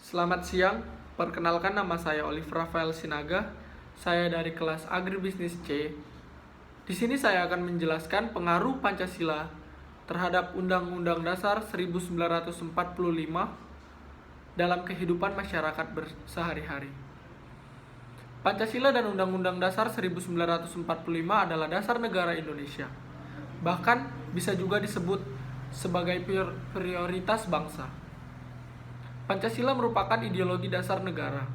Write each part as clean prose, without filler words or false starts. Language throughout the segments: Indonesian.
Selamat siang, perkenalkan nama saya Oliver Rafael Sinaga. Saya dari kelas Agribisnis C. Di sini saya akan menjelaskan pengaruh Pancasila terhadap Undang-Undang Dasar 1945 dalam kehidupan masyarakat sehari-hari. Pancasila dan Undang-Undang Dasar 1945 adalah dasar negara Indonesia. Bahkan bisa juga disebut sebagai prioritas bangsa. Pancasila merupakan ideologi dasar negara.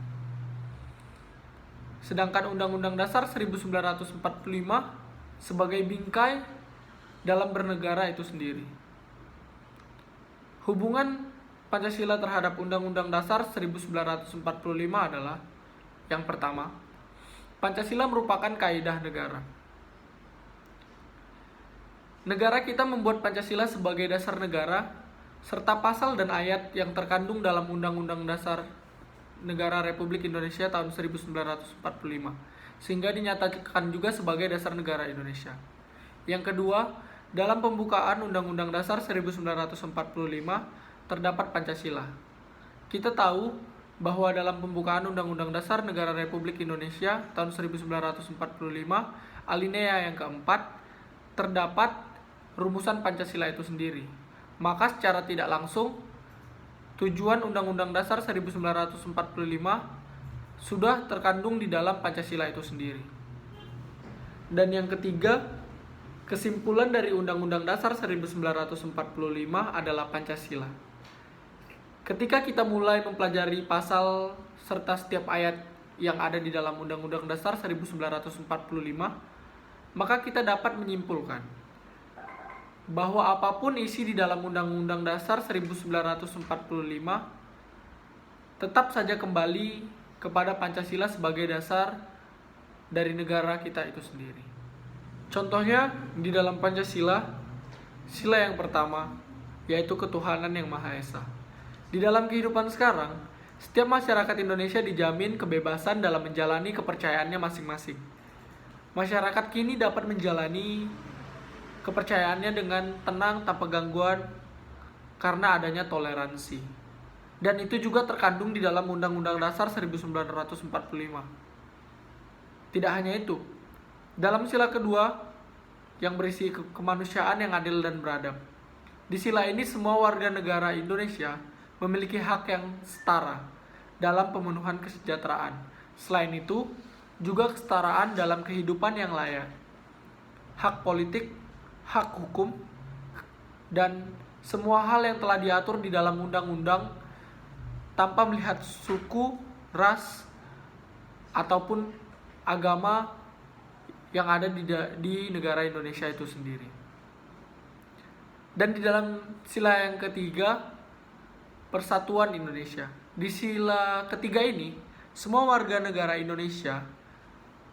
Sedangkan Undang-Undang Dasar 1945 sebagai bingkai dalam bernegara itu sendiri. Hubungan Pancasila terhadap Undang-Undang Dasar 1945 adalah: yang pertama, Pancasila merupakan kaidah negara. Negara kita membuat Pancasila sebagai dasar negara serta pasal dan ayat yang terkandung dalam Undang-Undang Dasar Negara Republik Indonesia tahun 1945, sehingga dinyatakan juga sebagai dasar negara Indonesia. Yang kedua, dalam pembukaan Undang-Undang Dasar 1945 terdapat Pancasila. Kita tahu bahwa dalam pembukaan Undang-Undang Dasar Negara Republik Indonesia tahun 1945, alinea yang keempat, terdapat rumusan Pancasila itu sendiri. Maka secara tidak langsung, tujuan Undang-Undang Dasar 1945 sudah terkandung di dalam Pancasila itu sendiri. Dan yang ketiga, kesimpulan dari Undang-Undang Dasar 1945 adalah Pancasila. Ketika kita mulai mempelajari pasal serta setiap ayat yang ada di dalam Undang-Undang Dasar 1945, maka kita dapat menyimpulkan bahwa apapun isi di dalam Undang-Undang Dasar 1945 tetap saja kembali kepada Pancasila sebagai dasar dari negara kita itu sendiri. Contohnya di dalam Pancasila, sila yang pertama yaitu ketuhanan yang Maha Esa. Di dalam kehidupan sekarang, setiap masyarakat Indonesia dijamin kebebasan dalam menjalani kepercayaannya masing-masing. Masyarakat kini dapat menjalani kepercayaannya dengan tenang tanpa gangguan karena adanya toleransi. Dan itu juga terkandung di dalam Undang-Undang Dasar 1945. Tidak hanya itu, dalam sila kedua yang berisi kemanusiaan yang adil dan beradab. Di sila ini semua warga negara Indonesia memiliki hak yang setara dalam pemenuhan kesejahteraan. Selain itu, juga kesetaraan dalam kehidupan yang layak, hak politik, hak hukum, dan semua hal yang telah diatur di dalam undang-undang tanpa melihat suku, ras, ataupun agama yang ada di negara Indonesia itu sendiri. Dan di dalam sila yang ketiga, Persatuan Indonesia. Di sila ketiga ini, semua warga negara Indonesia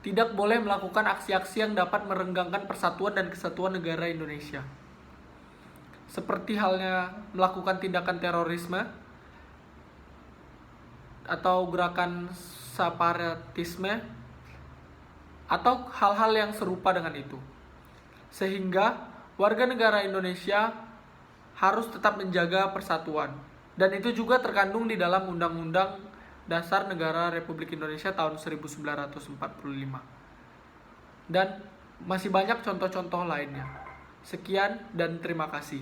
tidak boleh melakukan aksi-aksi yang dapat merenggangkan persatuan dan kesatuan negara Indonesia. Seperti halnya melakukan tindakan terorisme atau gerakan separatisme atau hal-hal yang serupa dengan itu. Sehingga warga negara Indonesia harus tetap menjaga persatuan. Dan itu juga terkandung di dalam Undang-Undang Dasar Negara Republik Indonesia tahun 1945. Dan masih banyak contoh-contoh lainnya. Sekian dan terima kasih.